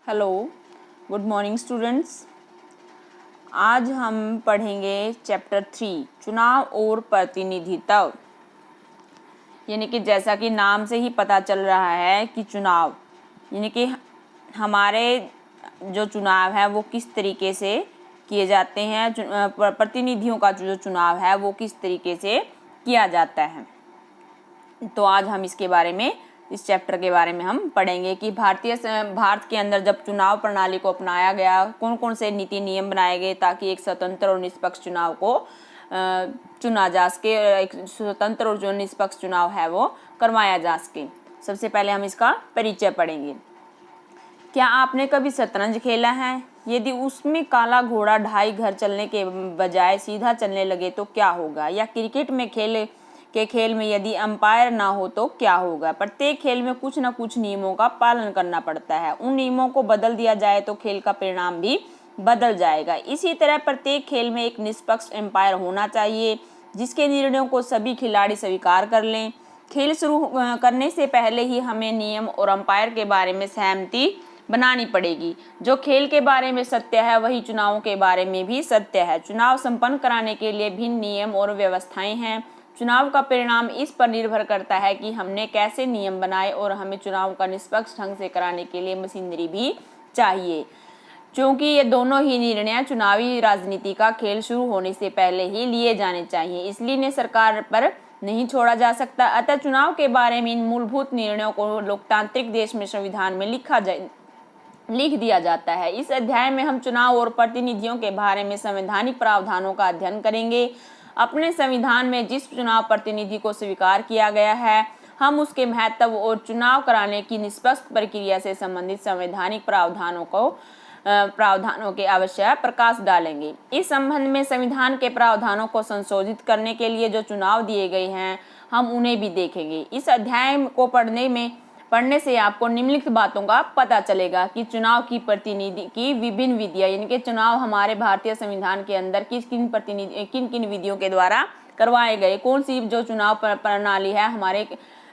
Hello, good morning students. आज हम पढ़ेंगे चैप्टर 3 चुनाव और प्रतिनिधित्व। यानी कि जैसा कि नाम से ही पता चल रहा है कि चुनाव यानी कि हमारे जो चुनाव है वो किस तरीके से किए जाते हैं, प्रतिनिधियों का जो चुनाव है वो किस तरीके से किया जाता है। तो आज हम इसके बारे में, इस चैप्टर के बारे में हम पढ़ेंगे कि भारत के अंदर जब चुनाव प्रणाली को अपनाया गया, कौन कौन से नीति नियम बनाए गए ताकि एक स्वतंत्र और निष्पक्ष चुनाव को चुना जा सके, एक स्वतंत्र और जो निष्पक्ष चुनाव है वो करवाया जा सके। सबसे पहले हम इसका परिचय पढ़ेंगे। क्या आपने कभी शतरंज खेला है? यदि उसमें काला घोड़ा ढाई घर चलने के बजाय सीधा चलने लगे तो क्या होगा? या क्रिकेट में खेल में यदि अंपायर ना हो तो क्या होगा? प्रत्येक खेल में कुछ न कुछ नियमों का पालन करना पड़ता है। उन नियमों को बदल दिया जाए तो खेल का परिणाम भी बदल जाएगा। इसी तरह प्रत्येक खेल में एक निष्पक्ष अंपायर होना चाहिए जिसके निर्णयों को सभी खिलाड़ी स्वीकार कर लें। खेल शुरू करने से पहले ही हमें नियम और अंपायर के बारे में सहमति बनानी पड़ेगी। जो खेल के बारे में सत्य है वही चुनावों के बारे में भी सत्य है। चुनाव संपन्न कराने के लिए भिन्न नियम और व्यवस्थाएं हैं। चुनाव का परिणाम इस पर निर्भर करता है कि हमने कैसे नियम बनाए और हमें चुनाव का निष्पक्ष ढंग से कराने के लिए मशीनरी भी चाहिए। क्योंकि ये दोनों ही निर्णय चुनावी राजनीति का खेल शुरू होने से पहले ही लिए जाने चाहिए, इसलिए इन्हें सरकार पर नहीं छोड़ा जा सकता। अतः चुनाव के बारे में इन मूलभूत निर्णयों को लोकतांत्रिक देश में संविधान में लिख दिया जाता है। इस अध्याय में हम चुनाव और प्रतिनिधियों के बारे में संवैधानिक प्रावधानों का अध्ययन करेंगे। अपने संविधान में जिस चुनाव प्रतिनिधि को स्वीकार किया गया है, हम उसके महत्व और चुनाव कराने की निष्पक्ष प्रक्रिया से संबंधित संवैधानिक प्रावधानों के आवश्यक प्रकाश डालेंगे। इस संबंध में संविधान के प्रावधानों को संशोधित करने के लिए जो चुनाव दिए गए हैं, हम उन्हें भी देखेंगे। इस अध्याय को पढ़ने से आपको निम्नलिखित बातों का पता चलेगा कि चुनाव की प्रतिनिधि की विभिन्न विधियां, यानी कि चुनाव हमारे भारतीय संविधान के अंदर किन किन विधियों के द्वारा करवाए गए, कौन सी जो चुनाव प्रणाली है हमारे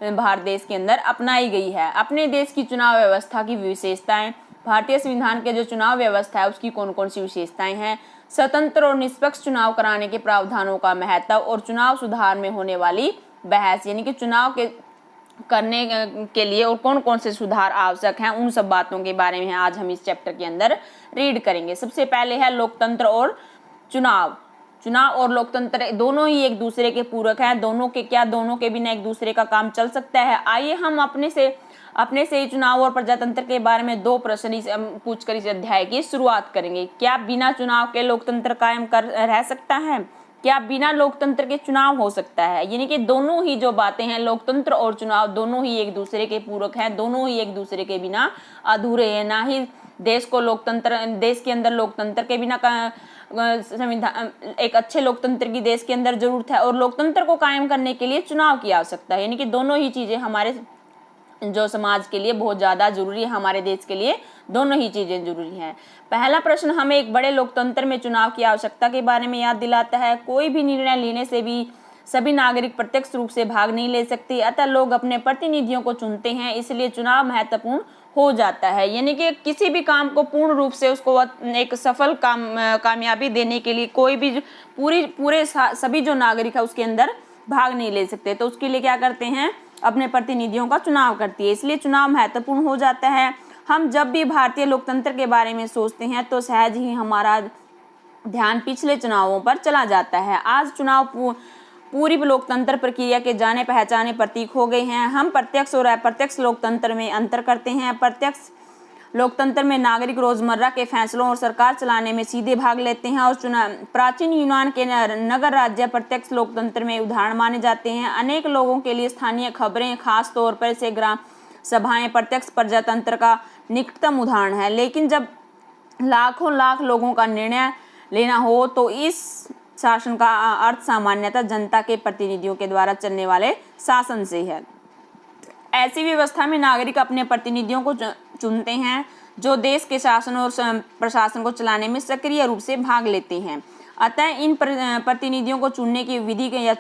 भारत देश के अंदर अपनाई गई है। अपने देश की चुनाव व्यवस्था की विशेषताएं, भारतीय संविधान के जो चुनाव व्यवस्था है उसकी कौन कौन सी विशेषताएं हैं, स्वतंत्र और निष्पक्ष चुनाव कराने के प्रावधानों का महत्व और चुनाव सुधार में होने वाली बहस, यानी कि चुनाव के करने के लिए और कौन कौन से सुधार आवश्यक हैं, उन सब बातों के बारे में आज हम इस चैप्टर के अंदर रीड करेंगे। सबसे पहले है लोकतंत्र और चुनाव। चुनाव और लोकतंत्र दोनों ही एक दूसरे के पूरक हैं। दोनों के बिना एक दूसरे का काम चल सकता है? आइए हम अपने से ही चुनाव और प्रजातंत्र के बारे में दो प्रश्न पूछकर इस अध्याय की शुरुआत करेंगे। क्या बिना चुनाव के लोकतंत्र कायम रह सकता है? क्या बिना लोकतंत्र के चुनाव हो सकता है? यानी कि दोनों ही जो बातें हैं, लोकतंत्र और चुनाव, दोनों ही एक दूसरे के पूरक हैं, दोनों ही एक दूसरे के बिना अधूरे हैं। ना ही देश के अंदर लोकतंत्र के बिना संविधान, एक अच्छे लोकतंत्र की देश के अंदर जरूरत है, और लोकतंत्र को कायम करने के लिए चुनाव की आवश्यकता है। यानी कि दोनों ही चीजें हमारे जो समाज के लिए बहुत ज्यादा जरूरी है, हमारे देश के लिए दोनों ही चीजें जरूरी हैं। पहला प्रश्न हमें एक बड़े लोकतंत्र में चुनाव की आवश्यकता के बारे में याद दिलाता है। कोई भी निर्णय लेने से भी सभी नागरिक प्रत्यक्ष रूप से भाग नहीं ले सकते, अतः लोग अपने प्रतिनिधियों को चुनते हैं, इसलिए चुनाव महत्वपूर्ण हो जाता है। यानी कि किसी भी काम को पूर्ण रूप से उसको एक सफल कामयाबी देने के लिए कोई भी सभी जो नागरिक है उसके अंदर भाग नहीं ले सकते, तो उसके लिए क्या करते हैं, अपने प्रतिनिधियों का चुनाव करती है, इसलिए चुनाव महत्वपूर्ण हो जाता है। हम जब भी भारतीय लोकतंत्र के बारे में सोचते हैं तो सहज ही हमारा ध्यान पिछले चुनावों पर चला जाता है। आज चुनाव पूरी लोकतंत्र प्रक्रिया के जाने पहचाने प्रतीक हो गए हैं। हम प्रत्यक्ष और अप्रत्यक्ष लोकतंत्र में अंतर करते हैं। प्रत्यक्ष लोकतंत्र में नागरिक रोजमर्रा के फैसलों और सरकार चलाने में सीधे भाग लेते हैं, और प्राचीन यूनान के नगर राज्य प्रत्यक्ष लोकतंत्र में उदाहरण माने जाते हैं। अनेक लोगों के लिए स्थानीय खबरें, खास तौर पर से ग्राम सभाएं प्रत्यक्ष प्रजातंत्र का निकटतम उदाहरण है। लेकिन जब लाख लोगों का निर्णय लेना हो तो इस शासन का अर्थ सामान्यतः जनता के प्रतिनिधियों के द्वारा चलने वाले शासन से है। ऐसी व्यवस्था में नागरिक अपने प्रतिनिधियों को चुनते हैं जो देश के शासन और प्रशासन को चलाने में सक्रिय रूप से भाग लेते हैं। अतः इन प्रतिनिधियों को चुनने की विधि या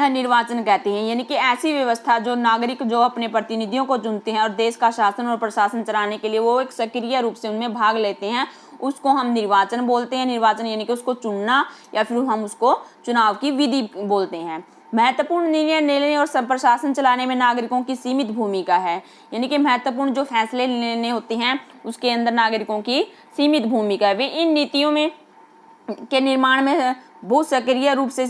निर्वाचन कहते हैं, यानी कि ऐसी व्यवस्था जो नागरिक जो अपने प्रतिनिधियों को चुनते हैं और देश का शासन और प्रशासन चलाने के लिए वो एक सक्रिय रूप से उनमें भाग लेते हैं, उसको हम निर्वाचन बोलते हैं। निर्वाचन यानी कि उसको चुनना, या फिर हम उसको चुनाव की विधि बोलते हैं। महत्वपूर्ण निर्णय लेने और प्रशासन चलाने में नागरिकों की सीमित भूमिका है, यानी कि महत्वपूर्ण जो फैसले लेने होते हैं उसके अंदर नागरिकों की सीमित भूमिका है। वे इन नीतियों में के निर्माण में बहुत सक्रिय रूप से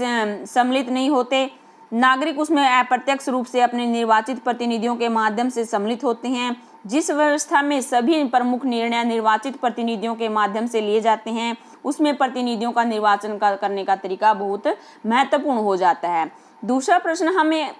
सम्मिलित नहीं होते। नागरिक उसमें अप्रत्यक्ष रूप से अपने निर्वाचित प्रतिनिधियों के माध्यम से सम्मिलित होते हैं। जिस व्यवस्था में सभी प्रमुख निर्णय निर्वाचित प्रतिनिधियों के माध्यम से लिए जाते हैं, उसमें प्रतिनिधियों का निर्वाचन करने का तरीका बहुत महत्वपूर्ण हो जाता है। दूसरा प्रश्न हमें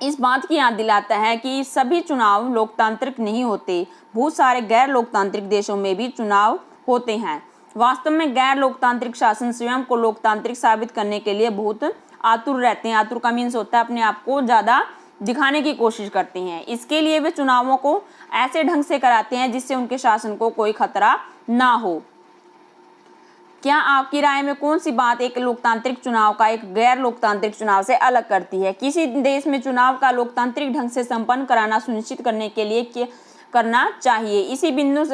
इस बात की याद दिलाता है कि सभी चुनाव लोकतांत्रिक नहीं होते। बहुत सारे गैर लोकतांत्रिक देशों में भी चुनाव होते हैं। वास्तव में गैर लोकतांत्रिक शासन स्वयं को लोकतांत्रिक साबित करने के लिए बहुत आतुर रहते हैं। आतुर का मीन्स होता है अपने आप को ज़्यादा दिखाने की कोशिश करते हैं। इसके लिए वे चुनावों को ऐसे ढंग से कराते हैं जिससे उनके शासन को कोई खतरा ना हो। क्या आपकी राय में कौन सी बात एक लोकतांत्रिक चुनाव का एक गैर लोकतांत्रिक चुनाव से अलग करती है? किसी देश में चुनाव का लोकतांत्रिक ढंग से संपन्न कराना सुनिश्चित करने के लिए करना चाहिए। इसी बिंदु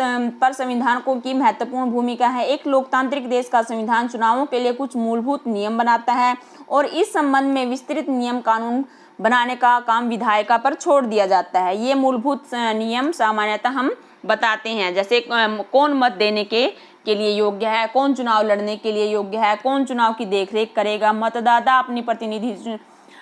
पर संविधान की महत्वपूर्ण भूमिका है। एक लोकतांत्रिक देश का संविधान चुनावों के लिए कुछ मूलभूत नियम बनाता है और इस संबंध में विस्तृत नियम कानून बनाने का काम विधायिका पर छोड़ दिया जाता है। ये मूलभूत नियम सामान्यतः हम बताते हैं, जैसे कौन मत देने के लिए योग्य है, कौन चुनाव लड़ने के लिए योग्य है, कौन चुनाव की देखरेख करेगा, मतदाता अपनी प्रतिनिधि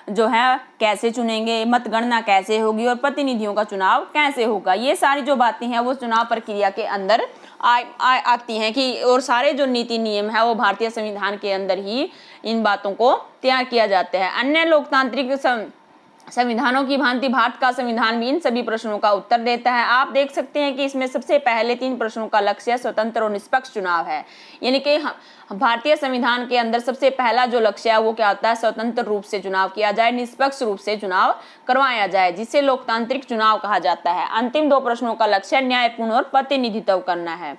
जो है कैसे चुनेंगे, मतगणना कैसे होगी और प्रतिनिधियों का चुनाव कैसे होगा। ये सारी जो बातें हैं वो चुनाव प्रक्रिया के अंदर आती हैं कि और सारे जो नीति नियम है वो भारतीय संविधान के अंदर ही इन बातों को तैयार किया जाता है। अन्य लोकतांत्रिक संविधानों की भांति भारत का संविधान भी इन सभी प्रश्नों का उत्तर देता है। आप देख सकते हैं कि इसमें सबसे पहले 3 प्रश्नों का लक्ष्य स्वतंत्र और निष्पक्ष चुनाव है, यानी कि भारतीय संविधान के अंदर सबसे पहला जो लक्ष्य है वो क्या होता है, स्वतंत्र रूप से चुनाव किया जाए, निष्पक्ष रूप से चुनाव करवाया जाए, जिसे लोकतांत्रिक चुनाव कहा जाता है। अंतिम 2 प्रश्नों का लक्ष्य न्यायपूर्ण और प्रतिनिधित्व करना है।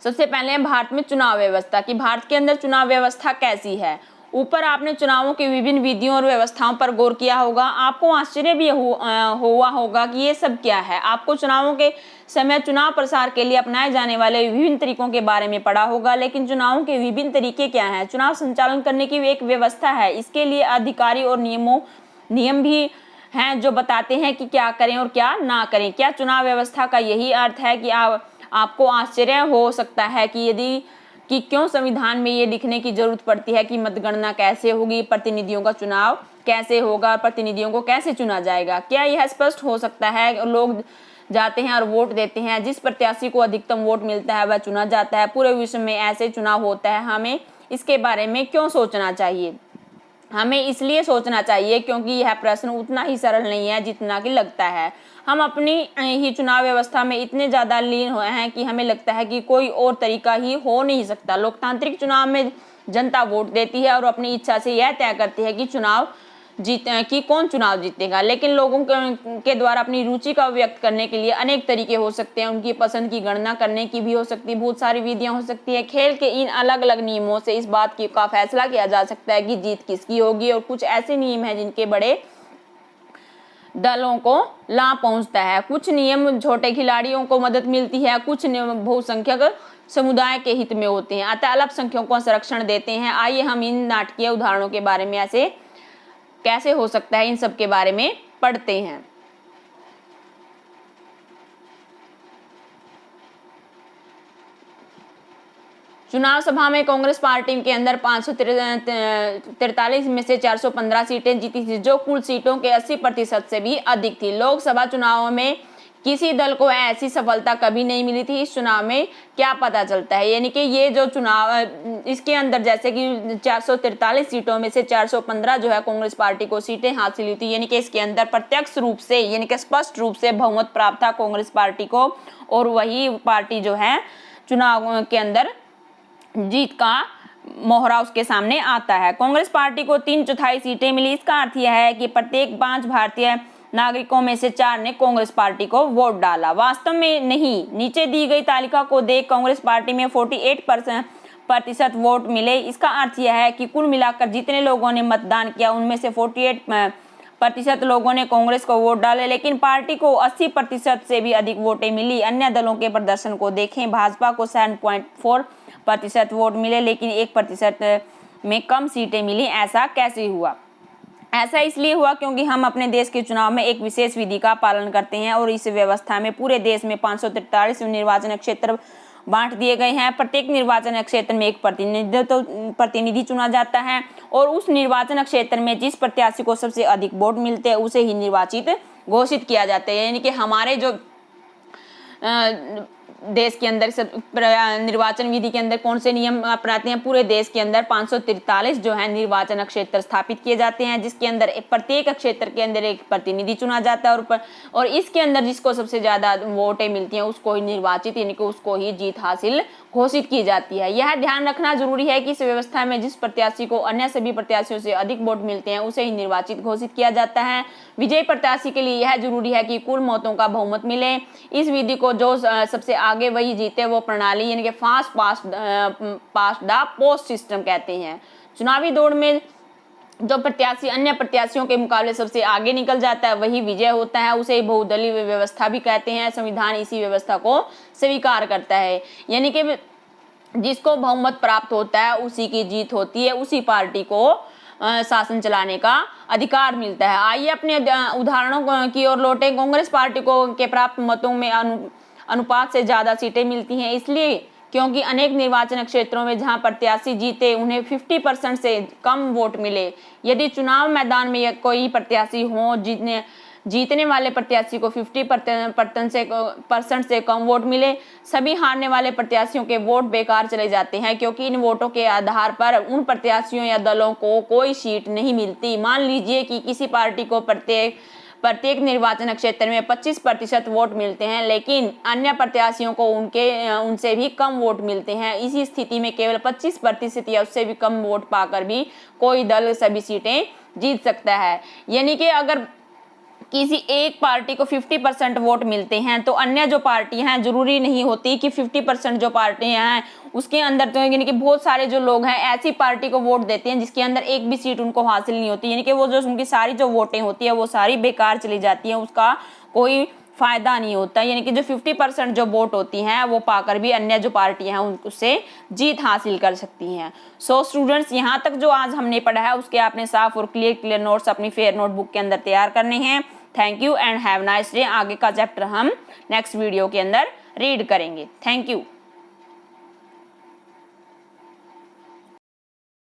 सबसे पहले भारत में चुनाव व्यवस्था कि भारत के अंदर चुनाव व्यवस्था कैसी है। ऊपर आपने चुनावों की विभिन्न विधियों और व्यवस्थाओं पर गौर किया होगा। आपको आश्चर्य भी हुआ होगा कि ये सब क्या है। आपको चुनावों के समय चुनाव प्रसार के लिए अपनाए जाने वाले विभिन्न तरीकों के बारे में पढ़ा होगा, लेकिन चुनावों के विभिन्न तरीके क्या हैं? चुनाव संचालन करने की एक व्यवस्था है। इसके लिए अधिकारी और नियम भी हैं जो बताते हैं कि क्या करें और क्या ना करें। क्या चुनाव व्यवस्था का यही अर्थ है कि आपको आश्चर्य हो सकता है कि क्यों संविधान में ये लिखने की जरूरत पड़ती है कि मतगणना कैसे होगी, प्रतिनिधियों का चुनाव कैसे होगा, प्रतिनिधियों को कैसे चुना जाएगा। क्या यह स्पष्ट हो सकता है? लोग जाते हैं और वोट देते हैं, जिस प्रत्याशी को अधिकतम वोट मिलता है वह चुना जाता है। पूरे विश्व में ऐसे चुनाव होता है। हमें इसके बारे में क्यों सोचना चाहिए? हमें इसलिए सोचना चाहिए क्योंकि यह प्रश्न उतना ही सरल नहीं है जितना कि लगता है। हम अपनी ही चुनाव व्यवस्था में इतने ज़्यादा लीन हुए हैं कि हमें लगता है कि कोई और तरीका ही हो नहीं सकता। लोकतांत्रिक चुनाव में जनता वोट देती है और अपनी इच्छा से यह तय करती है कि कौन चुनाव जीतेगा, लेकिन लोगों के द्वारा अपनी रुचि का व्यक्त करने के लिए अनेक तरीके हो सकते हैं। उनकी पसंद की गणना करने की भी हो सकती है, बहुत सारी विधियां हो सकती है। खेल के इन अलग अलग नियमों से इस बात का फैसला किया जा सकता है कि जीत किसकी होगी, और कुछ ऐसे नियम हैं जिनके बड़े दलों को लाभ पहुंचता है। कुछ नियम छोटे खिलाड़ियों को मदद मिलती है, कुछ नियम बहुसंख्यक समुदाय के हित में होते हैं, अतः अल्पसंख्यकों को संरक्षण देते हैं। आइए हम इन नाटकीय उदाहरणों के बारे में ऐसे कैसे हो सकता है इन सब के बारे में पढ़ते हैं। चुनाव सभा में कांग्रेस पार्टी के अंदर 543 में से 415 सीटें जीती थी, जो कुल सीटों के 80% से भी अधिक थी। लोकसभा चुनावों में किसी दल को ऐसी सफलता कभी नहीं मिली थी। इस चुनाव में क्या पता चलता है, यानी कि ये जो चुनाव इसके अंदर जैसे कि 443 सीटों में से 415 जो है कांग्रेस पार्टी को सीटें हासिल हुई थी, यानी कि इसके अंदर प्रत्यक्ष रूप से यानी कि स्पष्ट रूप से बहुमत प्राप्त था कांग्रेस पार्टी को, और वही पार्टी जो है चुनाव के अंदर जीत का मोहरा उसके सामने आता है। कांग्रेस पार्टी को 3/4 सीटें मिली। इसका अर्थ यह है कि प्रत्येक 5 भारतीय नागरिकों में से 4 ने कांग्रेस पार्टी को वोट डाला। वास्तव में नहीं। नीचे दी गई तालिका को देख कांग्रेस पार्टी में 48% प्रतिशत वोट मिले। इसका अर्थ यह है कि कुल मिलाकर जितने लोगों ने मतदान किया उनमें से 48% लोगों ने कांग्रेस को वोट डाले, लेकिन पार्टी को 80% से भी अधिक वोटें मिली। अन्य दलों के प्रदर्शन को देखें, भाजपा को 7.4% वोट मिले, लेकिन 1% में कम सीटें मिली। ऐसा कैसे हुआ? ऐसा इसलिए हुआ क्योंकि हम अपने देश के चुनाव में एक विशेष विधि का पालन करते हैं और इस व्यवस्था में पूरे देश में 543 निर्वाचन क्षेत्र बांट दिए गए हैं। प्रत्येक निर्वाचन क्षेत्र में एक प्रतिनिधि चुना जाता है और उस निर्वाचन क्षेत्र में जिस प्रत्याशी को सबसे अधिक वोट मिलते हैं उसे ही निर्वाचित घोषित किया जाता है। यानी कि हमारे जो देश के अंदर निर्वाचन विधि के अंदर कौन से नियम अपनाते हैं? पूरे देश के अंदर 543 जो है निर्वाचन क्षेत्र स्थापित किए जाते हैं, जिसके अंदर प्रत्येक क्षेत्र के अंदर एक प्रतिनिधि चुना जाता है और इसके अंदर जिसको सबसे ज्यादा वोटें मिलती हैं उसको ही निर्वाचित यानी कि उसको ही जीत हासिल घोषित की जाती है। यह ध्यान रखना जरूरी है कि इस व्यवस्था में जिस प्रत्याशी को अन्य सभी प्रत्याशियों से अधिक वोट मिलते हैं उसे ही निर्वाचित घोषित किया जाता है। विजयी प्रत्याशी के लिए यह जरूरी है कि कुल मतों का बहुमत मिले। इस विधि को जो सबसे आगे वही जीते वो प्रणाली यानी कि fast past the post system कहते हैं। चुनावी दौड़ में जो प्रत्याशी अन्य प्रत्याशियों के मुकाबले सबसे आगे निकल जाता है वही विजय होता है। उसे बहुदलीय व्यवस्था भी कहते हैं। संविधान इसी व्यवस्था को स्वीकार करता है, यानी कि जिसको बहुमत प्राप्त होता है उसी की जीत होती है, उसी पार्टी को शासन चलाने का अधिकार मिलता है। आइए अपने उदाहरणों की ओर लौटे। कांग्रेस पार्टी को के प्राप्त मतों में अनुपात से ज्यादा सीटें मिलती हैं, इसलिए क्योंकि अनेक निर्वाचन क्षेत्रों में जहां प्रत्याशी जीते उन्हें 50% से कम वोट मिले। यदि चुनाव मैदान में कोई प्रत्याशी हो जीतने वाले प्रत्याशी को 50% से कम वोट मिले, सभी हारने वाले प्रत्याशियों के वोट बेकार चले जाते हैं, क्योंकि इन वोटों के आधार पर उन प्रत्याशियों या दलों को कोई सीट नहीं मिलती। मान लीजिए कि किसी पार्टी को प्रत्येक निर्वाचन क्षेत्र में 25% वोट मिलते हैं, लेकिन अन्य प्रत्याशियों को उनसे भी कम वोट मिलते हैं। इसी स्थिति में केवल 25% या उससे भी कम वोट पाकर भी कोई दल सभी सीटें जीत सकता है। यानी कि अगर किसी एक पार्टी को 50% वोट मिलते हैं तो अन्य जो पार्टियां हैं, जरूरी नहीं होती कि 50% जो पार्टियां हैं उसके अंदर तो यानी कि बहुत सारे जो लोग हैं ऐसी पार्टी को वोट देते हैं जिसके अंदर एक भी सीट उनको हासिल नहीं होती, यानी कि वो जो उनकी सारी जो वोटें होती है वो सारी बेकार चली जाती है, उसका कोई फायदा नहीं होता। यानी कि जो 50% जो वोट होती हैं वो पाकर भी अन्य जो पार्टियां हैं उससे जीत हासिल कर सकती हैं। सो स्टूडेंट्स, यहाँ तक जो आज हमने पढ़ा है उसके आपने साफ और क्लियर नोट्स अपनी फेयर नोटबुक के अंदर तैयार करने हैं। Thank you and have nice day. आगे का चैप्टर हम नेक्स्ट वीडियो के अंदर रीड करेंगे। Thank you.